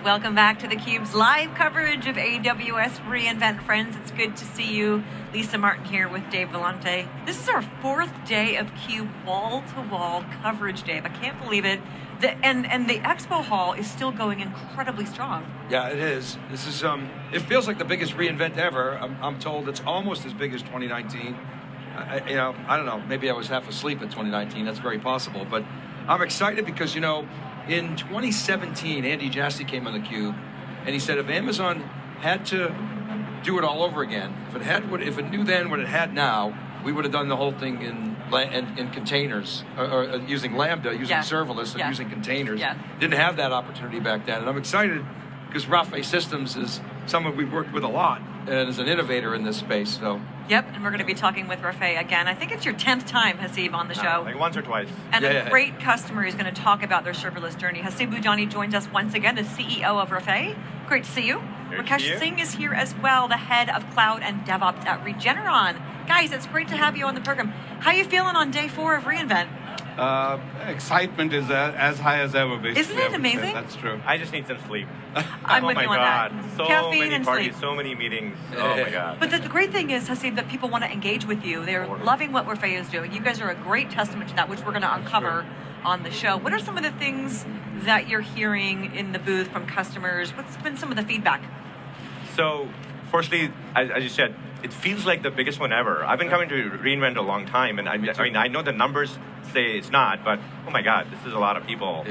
Welcome back to theCUBE's live coverage of AWS reInvent. Friends, it's good to see you. Lisa Martin here with Dave Vellante. This is our 4th day of CUBE wall-to-wall coverage, Dave. I can't believe it. And the expo hall is still going incredibly strong. Yeah, it is. This is it feels like the biggest reInvent ever. I'm told it's almost as big as 2019. I don't know. Maybe I was half asleep in 2019. That's very possible. But I'm excited because in 2017, Andy Jassy came on theCUBE, and he said if Amazon had to do it all over again, if it knew then what it had now, we would have done the whole thing in containers, or using Lambda, using serverless, and using containers. Didn't have that opportunity back then, and I'm excited because Rafay Systems is someone we've worked with a lot and is an innovator in this space. So. Yep, and we're going to be talking with Rafay again. I think it's your 10th time, Haseeb, on the show. Like once or twice. And a great customer is going to talk about their serverless journey. Haseeb Budhani joins us once again, the CEO of Rafay. Great to see you. Rakesh Singh is here as well, the head of cloud and DevOps at Regeneron. Guys, it's great to have you on the program. How are you feeling on day 4 of reInvent? Excitement is as high as ever, basically. Isn't it amazing? That's true. I just need some sleep. I'm with you on that. So Caffeine many and parties, sleep. so many meetings. Oh my God. But the great thing is, Haseeb, that people want to engage with you. They're loving what Rafay is doing. You guys are a great testament to that, which we're going to uncover on the show. What are some of the things that you're hearing in the booth from customers? What's been some of the feedback? So, firstly, as you said, it feels like the biggest one ever. I've been coming to reInvent a long time, and I mean, I know the numbers say it's not, but oh my God, this is a lot of people.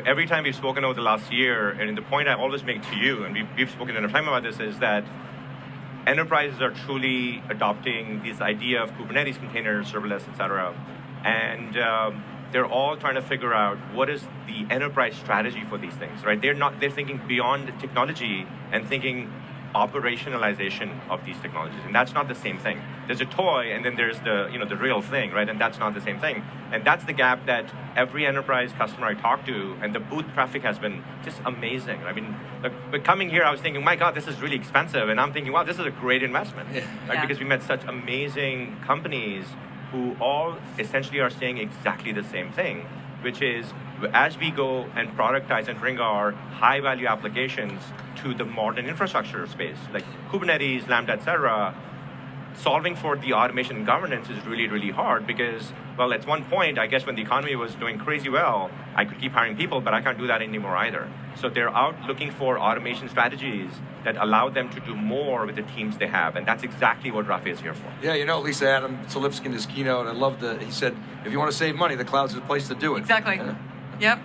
Every time we've spoken over the last year, and the point I always make to you, and we've spoken enough time about this, is that enterprises are truly adopting this idea of Kubernetes containers, serverless, etc. And they're all trying to figure out what is the enterprise strategy for these things, right? They're thinking beyond the technology and thinking operationalization of these technologies, and that's not the same thing. There's a toy, and then there's the real thing, right? And that's not the same thing. And that's the gap that every enterprise customer I talk to, and the booth traffic has been just amazing. I mean, but coming here, I was thinking, my God, this is really expensive, and I'm thinking, wow, this is a great investment, right? Because we met such amazing companies who all essentially are saying exactly the same thing, which is, as we go and productize and bring our high-value applications to the modern infrastructure space, like Kubernetes, Lambda, etc., solving for the automation and governance is really, really hard because, well, at one point, I guess when the economy was doing crazy well, I could keep hiring people, but I can't do that anymore either. So they're out looking for automation strategies that allow them to do more with the teams they have, and that's exactly what Rafay is here for. Yeah, Lisa, Adam Solipsky in his keynote, I loved he said, if you want to save money, the cloud's the place to do it. Exactly. Yep.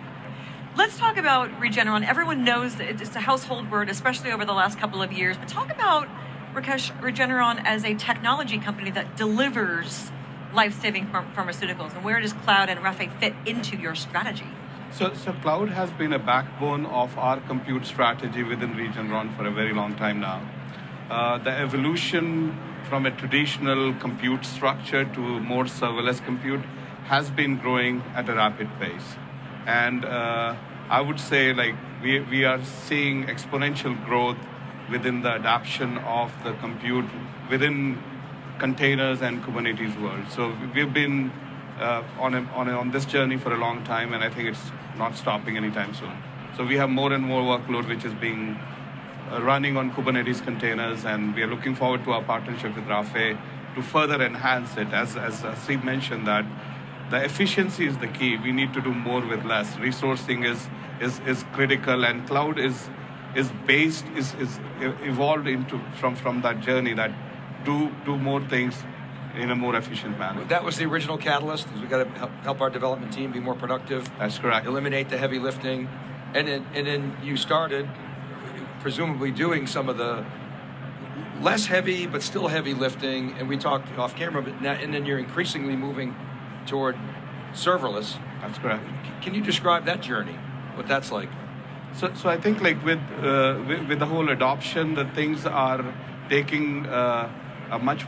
Let's talk about Regeneron. Everyone knows that it's a household word, especially over the last couple of years. But talk about, Rakesh, Regeneron as a technology company that delivers life-saving pharmaceuticals. And where does cloud and Rafay fit into your strategy? So cloud has been a backbone of our compute strategy within Regeneron for a very long time now. The evolution from a traditional compute structure to more serverless compute has been growing at a rapid pace. And I would say we are seeing exponential growth within the adoption of the compute within containers and Kubernetes world. So we've been on this journey for a long time, and I think it's not stopping anytime soon. So we have more and more workload which is being running on Kubernetes containers, and we are looking forward to our partnership with Rafay to further enhance it. As Haseeb mentioned, that the efficiency is the key. We need to do more with less. Resourcing is critical, and cloud is evolved into from that journey that do more things in a more efficient manner. That was the original catalyst. We got to help our development team be more productive. That's correct. Eliminate the heavy lifting, and then you started presumably doing some of the less heavy but still heavy lifting. And we talked off camera, but now, and then you're increasingly moving toward serverless. That's correct. Can you describe that journey? What that's like? So I think with the whole adoption, the things are taking a much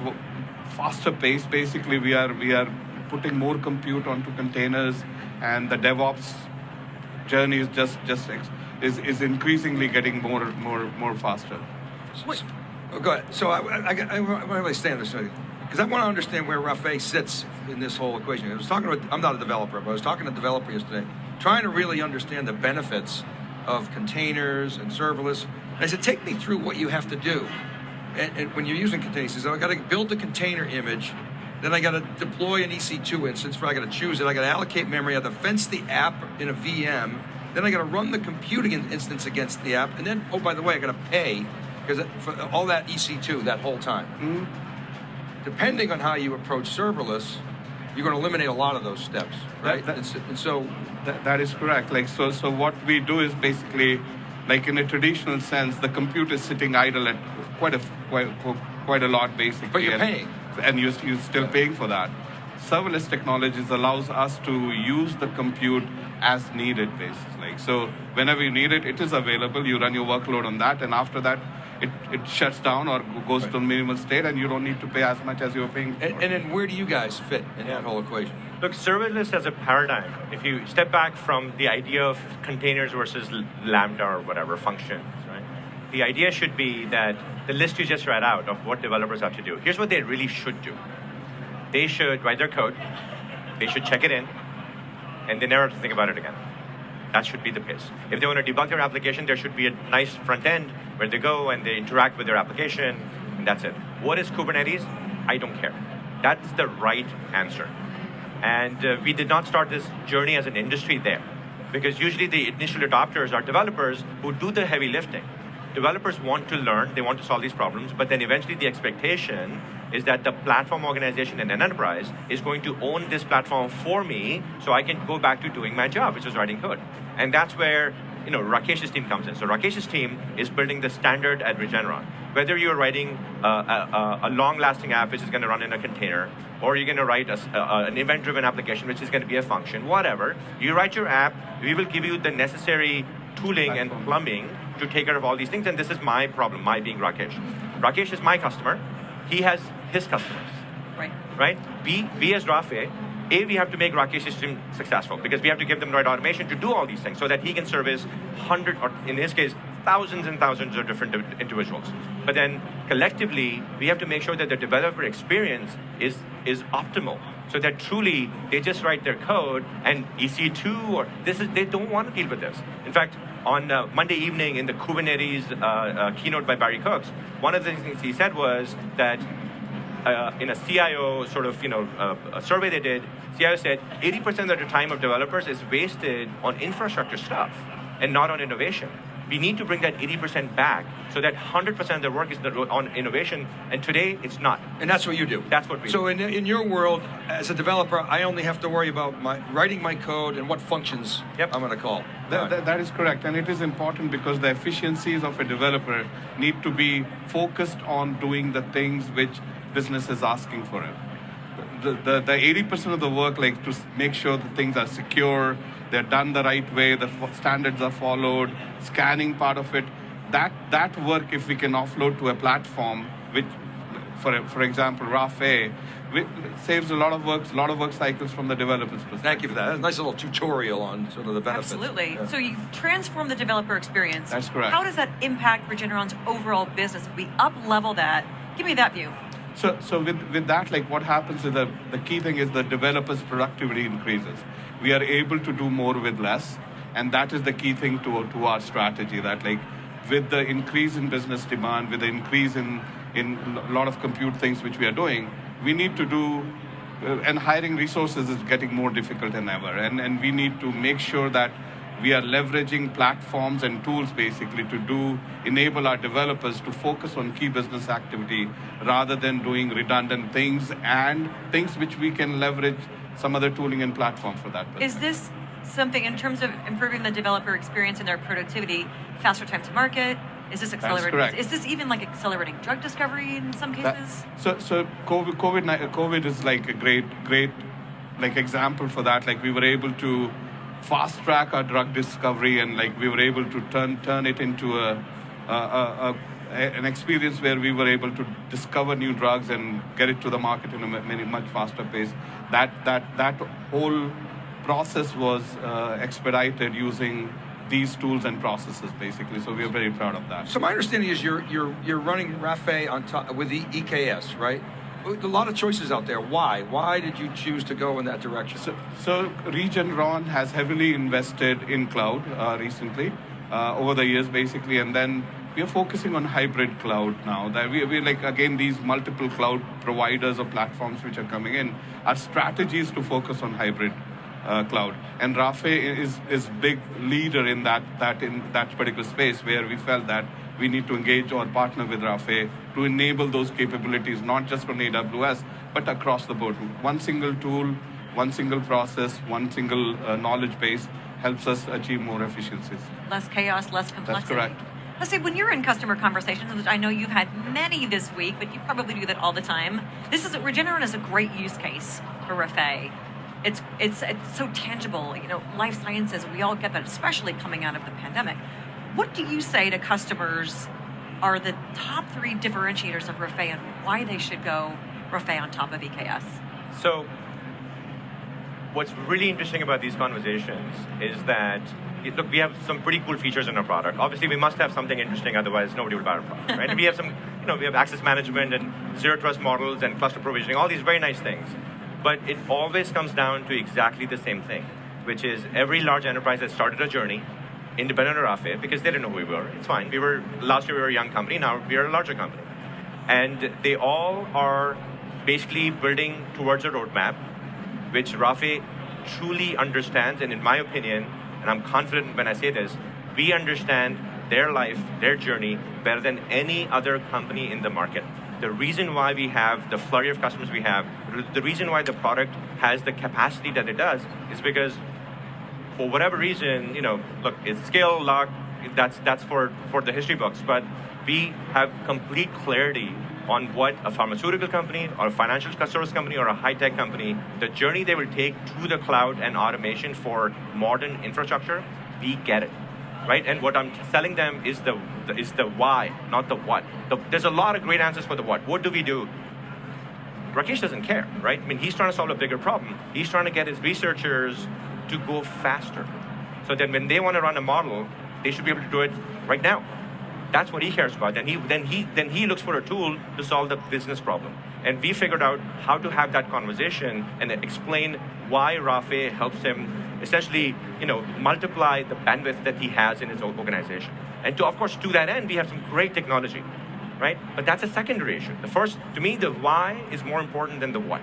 faster pace. Basically, we are putting more compute onto containers, and the DevOps journey is increasingly getting more faster. Go ahead. So I want to really stay on this because I want to understand where Rafay sits in this whole equation. I'm not a developer, but I was talking to a developer yesterday, trying to really understand the benefits of containers and serverless. And I said, take me through what you have to do. And when you're using containers, he says, I got to build the container image, then I got to deploy an EC2 instance, I got to choose it, I got to allocate memory, I got to fence the app in a VM, then I got to run the computing instance against the app, and then, oh, by the way, I got to pay because for all that EC2 that whole time. Mm-hmm. Depending on how you approach serverless, you're going to eliminate a lot of those steps, right? And so that is correct. Like so what we do is basically, like in a traditional sense, the compute is sitting idle at quite a lot, basically. But you're paying, and you're still paying for that. Serverless technologies allows us to use the compute as needed, basically. So whenever you need it, it is available. You run your workload on that, and after that, it shuts down or goes to minimal state, and you don't need to pay as much as you're paying for. And then where do you guys fit in that whole equation? Look, serverless as a paradigm, if you step back from the idea of containers versus Lambda or whatever functions, right? The idea should be that the list you just read out of what developers have to do, here's what they really should do. They should write their code, they should check it in, and they never have to think about it again. That should be the pace. If they want to debug their application, there should be a nice front end where they go and they interact with their application, and that's it. What is Kubernetes? I don't care. That's the right answer. And we did not start this journey as an industry there, because usually the initial adopters are developers who do the heavy lifting. Developers want to learn, they want to solve these problems, but then eventually the expectation is that the platform organization in an enterprise is going to own this platform for me so I can go back to doing my job, which is writing code. And that's where Rakesh's team comes in. So Rakesh's team is building the standard at Regeneron. Whether you're writing a long-lasting app which is going to run in a container, or you're going to write an event-driven application which is going to be a function, whatever, you write your app, we will give you the necessary tooling and plumbing to take care of all these things. And this is my problem, my being Rakesh. Rakesh is my customer. He has his customers. Right? We as Rafay, we have to make Rakesh's team successful because we have to give them the right automation to do all these things so that he can service hundreds, or in his case, thousands and thousands of different individuals. But then collectively, we have to make sure that the developer experience is optimal so that truly they just write their code and EC2 or they don't want to deal with this. In fact, on Monday evening in the Kubernetes keynote by Barry Cooks, one of the things he said was that in a CIO sort of a survey they did, CIO said 80% of the time of developers is wasted on infrastructure stuff and not on innovation. We need to bring that 80% back so that 100% of the work is on innovation, and today it's not. And that's what you do. That's what we do. So in your world, as a developer, I only have to worry about writing my code and what functions I'm going to call. That is correct, and it is important because the efficiencies of a developer need to be focused on doing the things which business is asking for it. The 80% of the work, like to make sure the things are secure, they're done the right way, the standards are followed, scanning part of it, that work, if we can offload to a platform, which, for example, Rafay, saves a lot of work cycles from the developers' perspective. Thank you for that. That's a nice little tutorial on sort of the benefits. Absolutely. Yeah. So you transform the developer experience. That's correct. How does that impact Regeneron's overall business? If we up-level that, give me that view. So with that, like what happens is the key thing is the developer's productivity increases. We are able to do more with less, and that is the key thing to our strategy, that like with the increase in business demand, with the increase in a lot of compute things which we are doing, we need to do, and hiring resources is getting more difficult than ever, and we need to make sure that we are leveraging platforms and tools basically to enable our developers to focus on key business activity rather than doing redundant things and things which we can leverage some other tooling and platform for that purpose. Is this something in terms of improving the developer experience and their productivity, faster time to market? Is this accelerating? That's correct. Is this even like accelerating drug discovery in some cases? So COVID is like a great like example for that. Like we were able to fast track our drug discovery, and like we were able to turn it into an experience where we were able to discover new drugs and get it to the market in a much faster pace. That whole process was expedited using these tools and processes, basically. So we are very proud of that. So my understanding is you're running Rafay on top with the EKS, right? A lot of choices out there. Why? Why did you choose to go in that direction? So Regeneron has heavily invested in cloud recently. over the years, basically, and then we are focusing on hybrid cloud now. That we like, again, these multiple cloud providers or platforms which are coming in. Our strategy is to focus on hybrid cloud, and Rafay is big leader in that particular space, where we felt that we need to engage or partner with Rafay to enable those capabilities, not just on AWS, but across the board. One single tool, one single process, one single knowledge base helps us achieve more efficiencies. Less chaos, less complexity. That's correct. Haseeb, when you're in customer conversations, which I know you've had many this week, but you probably do that all the time, Regeneron is a great use case for Rafay. It's so tangible, life sciences, we all get that, especially coming out of the pandemic. What do you say to customers are the top 3 differentiators of Rafay and why they should go Rafay on top of EKS? So, what's really interesting about these conversations is that, look, we have some pretty cool features in our product. Obviously, we must have something interesting, otherwise nobody would buy our product, right? And we have some, we have access management and zero trust models and cluster provisioning, all these very nice things. But it always comes down to exactly the same thing, which is every large enterprise has started a journey independent of Rafay, because they didn't know who we were. It's fine. Last year we were a young company, now we are a larger company. And they all are basically building towards a roadmap, which Rafay truly understands, and in my opinion, and I'm confident when I say this, we understand their life, their journey, better than any other company in the market. The reason why we have the flurry of customers we have, the reason why the product has the capacity that it does, is because for whatever reason, look, it's skill, luck, that's for the history books, but we have complete clarity on what a pharmaceutical company or a financial service company or a high-tech company, the journey they will take to the cloud and automation for modern infrastructure, we get it, right? And what I'm selling them is the why, not the what. There's a lot of great answers for the what. What do we do? Rakesh doesn't care, right? I mean, he's trying to solve a bigger problem. He's trying to get his researchers to go faster. So then when they want to run a model, they should be able to do it right now. That's what he cares about. Then he looks for a tool to solve the business problem. And we figured out how to have that conversation and explain why Rafay helps him essentially, multiply the bandwidth that he has in his own organization. And of course, to that end, we have some great technology, right? But that's a secondary issue. The first, to me, the why is more important than the what.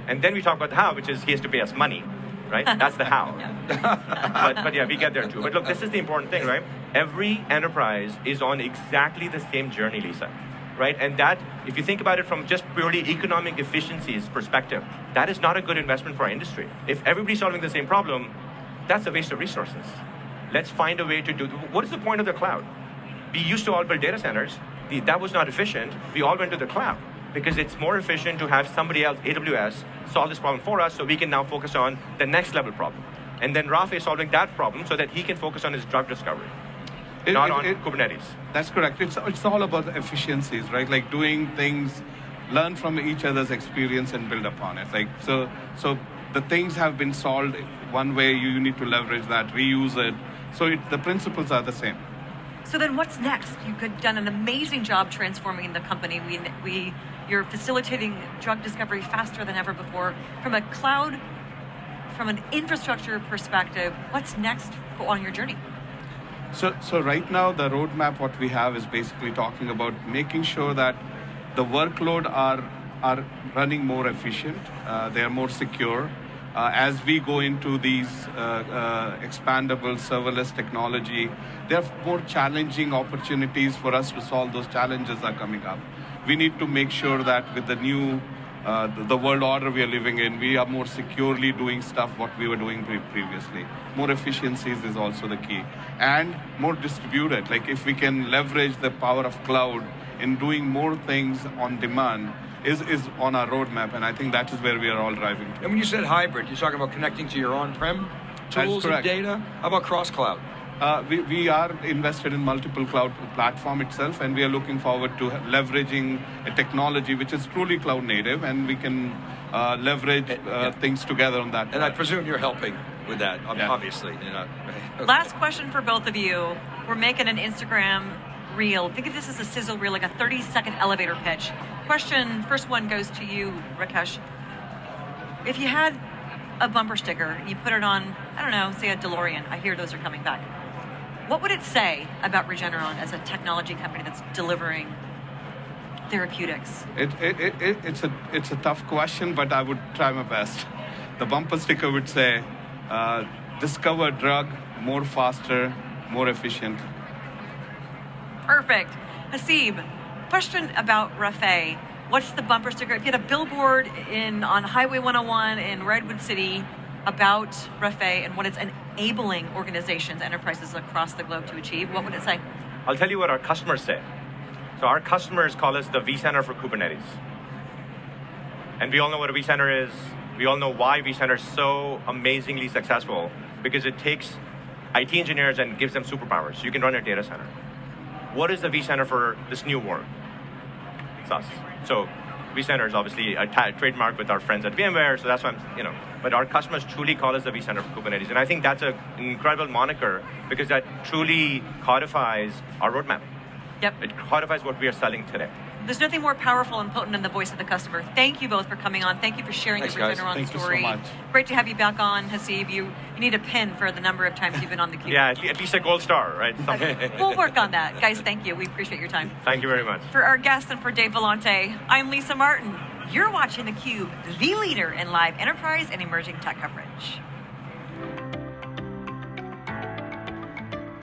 And then we talk about the how, which is he has to pay us money. Right? That's the how. but yeah, we get there too. But look, this is the important thing, right? Every enterprise is on exactly the same journey, Lisa, right? And that, if you think about it from just purely economic efficiencies perspective, that is not a good investment for our industry. If everybody's solving the same problem, that's a waste of resources. Let's find a way to do, what is the point of the cloud? We used to all build data centers. That was not efficient. We all went to the cloud, because it's more efficient to have somebody else, AWS, solve this problem for us so we can now focus on the next level problem. And then Rafay is solving that problem so that he can focus on his drug discovery, not on Kubernetes. That's correct. It's all about the efficiencies, right? Like doing things, learn from each other's experience and build upon it. Like so the things have been solved one way, you need to leverage that, reuse it. So the principles are the same. So then what's next? You've done an amazing job transforming the company. You're facilitating drug discovery faster than ever before. From a cloud, from an infrastructure perspective, what's next on your journey? So right now, the roadmap, what we have is basically talking about making sure that the workload are running more efficient, they are more secure. As we go into these expandable serverless technology, there are more challenging opportunities for us to solve. Those challenges are coming up. We need to make sure that with the new, the world order we are living in, we are more securely doing stuff what we were doing previously. More efficiencies is also the key. And more distributed, like if we can leverage the power of cloud in doing more things on demand, is on our roadmap, and I think that is where we are all driving to. And when you said hybrid, you're talking about connecting to your on-prem tools and data? How about cross-cloud? We are invested in multiple cloud platform itself, and we are looking forward to leveraging a technology which is truly cloud native, and we can leverage things together on that. And I presume you're helping with that, obviously. Last question for both of you. We're making an Instagram reel. Think of this as a sizzle reel, like a 30-second elevator pitch. Question, first one goes to you, Rakesh. If you had a bumper sticker, you put it on, I don't know, say a DeLorean. I hear those are coming back. what would it say about Regeneron as a technology company that's delivering therapeutics? It's a tough question, but I would try my best. The bumper sticker would say, discover drug more faster, more efficient. Perfect. Haseeb, question about Rafay. What's the bumper sticker? If you had a billboard on Highway 101 in Redwood City about Rafay and what it's enabling organizations, enterprises across the globe to achieve, what would it say? I'll tell you what our customers say. So our customers call us the vCenter for Kubernetes. And we all know what a vCenter is. We all know why vCenter is so amazingly successful, because it takes IT engineers and gives them superpowers. You can run a data center. What is the vCenter for this new world? It's us. So vCenter is obviously a trademark with our friends at VMware, so that's why but our customers truly call us the vCenter for Kubernetes. And I think that's an incredible moniker, because that truly codifies our roadmap. Yep. It codifies what we are selling today. There's nothing more powerful and potent than the voice of the customer. Thank you both for coming on. Thank you for sharing Thanks, the guys. Regeneron Thank you so story. much. Great to have you back on, Haseeb. You need a pin for the number of times you've been on theCUBE. Yeah, at least a gold star, right? We'll work on that. Guys, thank you. We appreciate your time. Thank you very much. For our guests and for Dave Vellante, I'm Lisa Martin. You're watching theCUBE, the leader in live enterprise and emerging tech coverage.